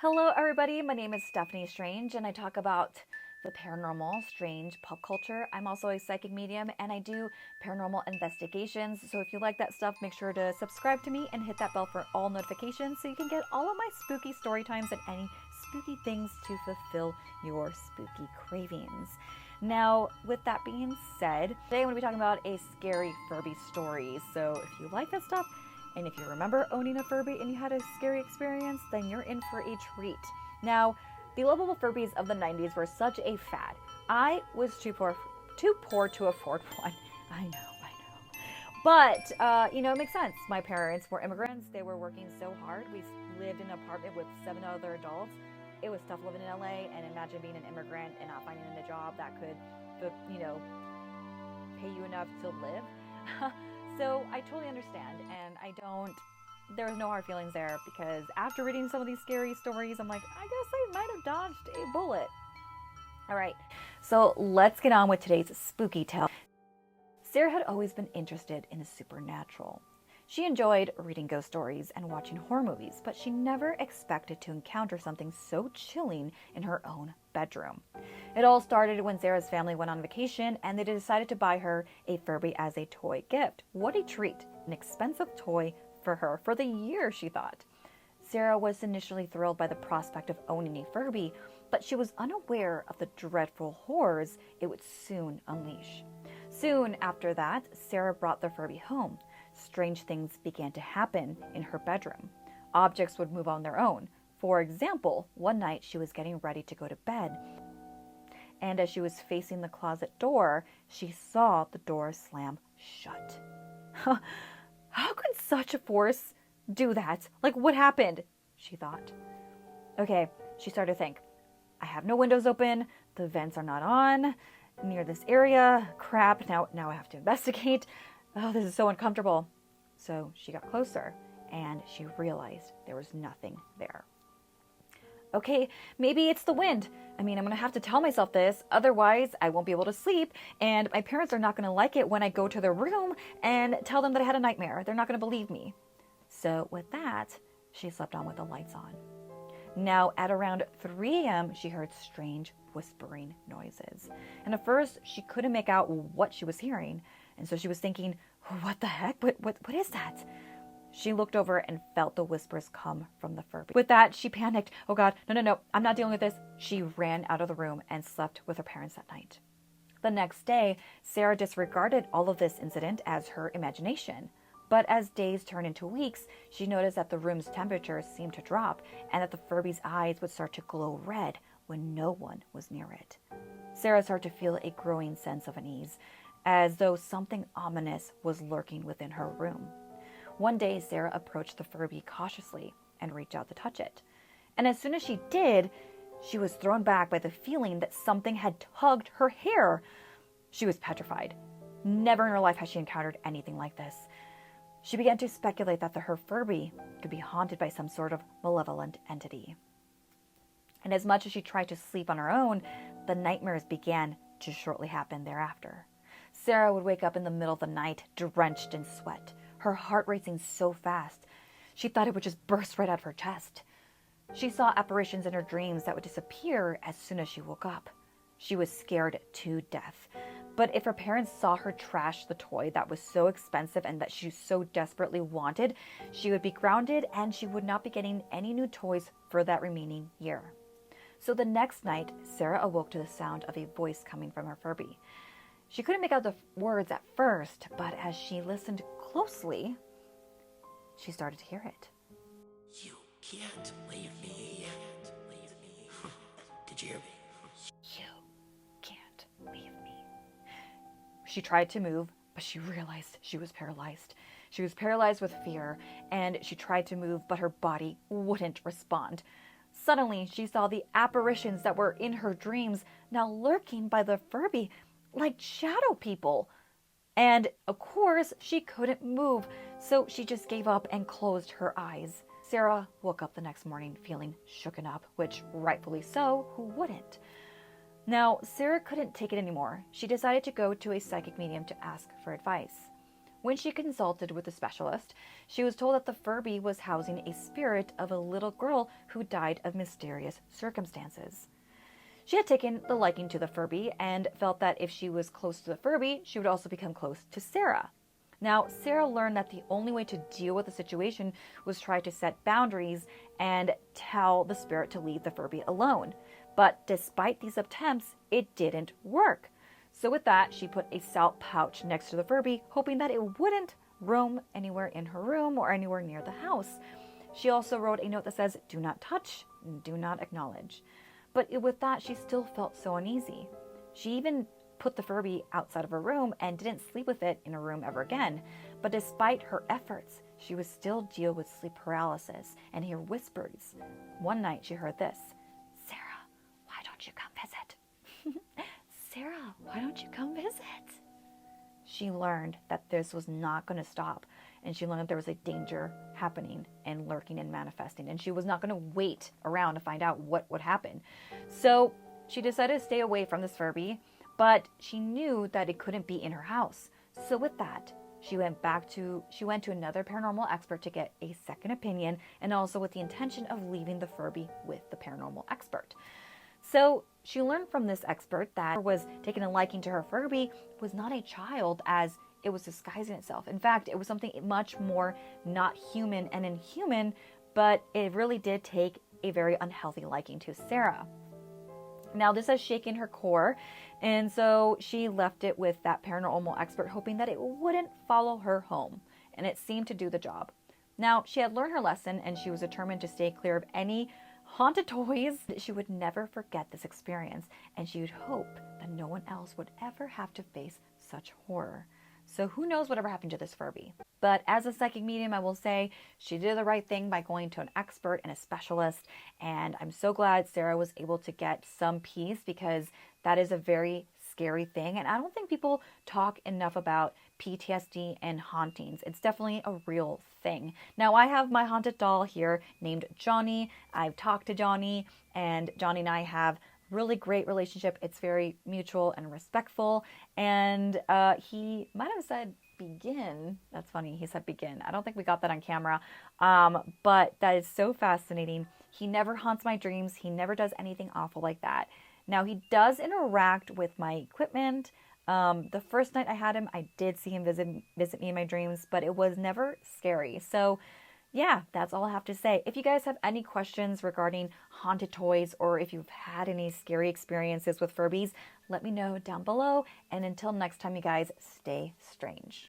Hello, everybody. My name is Stephanie Strange, and I talk about the paranormal, strange, pop culture. I'm also a psychic medium, and I do paranormal investigations. So if you like that stuff, make sure to subscribe to me and hit that bell for all notifications so you can get all of my spooky story times and any spooky things to fulfill your spooky cravings. Now, with that being said, today I'm going to be talking about a scary Furby story. So if you like that stuff, and if you remember owning a Furby and you had a scary experience, then you're in for a treat. Now, the lovable Furbies of the 90s were such a fad. I was too poor to afford one. I know. But, it makes sense. My parents were immigrants. They were working so hard. We lived in an apartment with 7 other adults. It was tough living in LA, and imagine being an immigrant and not finding a job that could, pay you enough to live. So I totally understand, and there was no hard feelings there, because after reading some of these scary stories, I'm like, I guess I might have dodged a bullet. All right, so let's get on with today's spooky tale. Sarah had always been interested in the supernatural. She enjoyed reading ghost stories and watching horror movies, but she never expected to encounter something so chilling in her own bedroom. It all started when Sarah's family went on vacation and they decided to buy her a Furby as a toy gift. What a treat! An expensive toy for her for the year, she thought. Sarah was initially thrilled by the prospect of owning a Furby, but she was unaware of the dreadful horrors it would soon unleash. Soon after that, Sarah brought the Furby home. Strange things began to happen in her bedroom. Objects would move on their own. For example, one night she was getting ready to go to bed, and as she was facing the closet door, she saw the door slam shut. How could such a force do that? Like, what happened? She thought. Okay, she started to think. I have no windows open. The vents are not on near this area. Crap, now I have to investigate. Oh, this is so uncomfortable. So she got closer and she realized there was nothing there. Okay, maybe it's the wind. I'm going to have to tell myself this, otherwise I won't be able to sleep, and my parents are not going to like it when I go to their room and tell them that I had a nightmare. They're not going to believe me. So with that, she slept on with the lights on. Now, at around 3 a.m., she heard strange whispering noises. And at first, she couldn't make out what she was hearing. And so she was thinking, what the heck? What is that? She looked over and felt the whispers come from the Furby. With that, she panicked. Oh God, no, I'm not dealing with this. She ran out of the room and slept with her parents that night. The next day, Sarah disregarded all of this incident as her imagination. But as days turned into weeks, she noticed that the room's temperature seemed to drop and that the Furby's eyes would start to glow red when no one was near it. Sarah started to feel a growing sense of unease, as though something ominous was lurking within her room. One day, Sarah approached the Furby cautiously and reached out to touch it. And as soon as she did, she was thrown back by the feeling that something had tugged her hair. She was petrified. Never in her life had she encountered anything like this. She began to speculate that her Furby could be haunted by some sort of malevolent entity. And as much as she tried to sleep on her own, the nightmares began to shortly happen thereafter. Sarah would wake up in the middle of the night, drenched in sweat, her heart racing so fast, she thought it would just burst right out of her chest. She saw apparitions in her dreams that would disappear as soon as she woke up. She was scared to death. But if her parents saw her trash the toy that was so expensive and that she so desperately wanted, she would be grounded and she would not be getting any new toys for that remaining year. So the next night, Sarah awoke to the sound of a voice coming from her Furby. She couldn't make out the words at first, but as she listened closely, she started to hear it. You can't leave me yet. Did you hear me? You can't leave me. She tried to move, but she realized she was paralyzed. She was paralyzed with fear, and she tried to move, but her body wouldn't respond. Suddenly, she saw the apparitions that were in her dreams now lurking by the Furby, like shadow people. And of course, she couldn't move, so she just gave up and closed her eyes. Sarah woke up the next morning feeling shooken up, which rightfully so, who wouldn't? Now, Sarah couldn't take it anymore. She decided to go to a psychic medium to ask for advice. When she consulted with a specialist, she was told that the Furby was housing a spirit of a little girl who died of mysterious circumstances. She had taken the liking to the Furby and felt that if she was close to the Furby, she would also become close to Sarah. Now, Sarah learned that the only way to deal with the situation was try to set boundaries and tell the spirit to leave the Furby alone. But despite these attempts, it didn't work. So with that, she put a salt pouch next to the Furby, hoping that it wouldn't roam anywhere in her room or anywhere near the house. She also wrote a note that says, "Do not touch, do not acknowledge." But with that, she still felt so uneasy. She even put the Furby outside of her room and didn't sleep with it in her room ever again. But despite her efforts, she would still deal with sleep paralysis and hear whispers. One night she heard this, "Sarah, why don't you come visit?" "Sarah, why don't you come visit?" She learned that this was not going to stop, and she learned that there was a danger happening and lurking and manifesting, and she was not going to wait around to find out what would happen. So she decided to stay away from this Furby, but she knew that it couldn't be in her house. So with that, she went to another paranormal expert to get a second opinion, and also with the intention of leaving the Furby with the paranormal expert. So she learned from this expert that was taking a liking to her Furby was not a child, as it was disguising itself. In fact, it was something much more not human and inhuman, but it really did take a very unhealthy liking to Sarah. Now, this has shaken her core, and so she left it with that paranormal expert, hoping that it wouldn't follow her home, and it seemed to do the job. Now, she had learned her lesson, and she was determined to stay clear of any haunted toys. She would never forget this experience, and she would hope that no one else would ever have to face such horror. So who knows whatever happened to this Furby. But as a psychic medium, I will say she did the right thing by going to an expert and a specialist. And I'm so glad Sarah was able to get some peace, because that is a very scary thing. And I don't think people talk enough about PTSD and hauntings. It's definitely a real thing. Now, I have my haunted doll here named Johnny. I've talked to Johnny, and Johnny and I have really great relationship. It's very mutual and respectful, and he might have said begin. That's funny, he said begin. I don't think we got that on camera, but that is so fascinating. He never haunts my dreams. He never does anything awful like that. Now, he does interact with my equipment. The first night I had him, I did see him visit me in my dreams, but it was never scary. So yeah, that's all I have to say. If you guys have any questions regarding haunted toys, or if you've had any scary experiences with Furbies, let me know down below. And until next time, you guys, stay strange.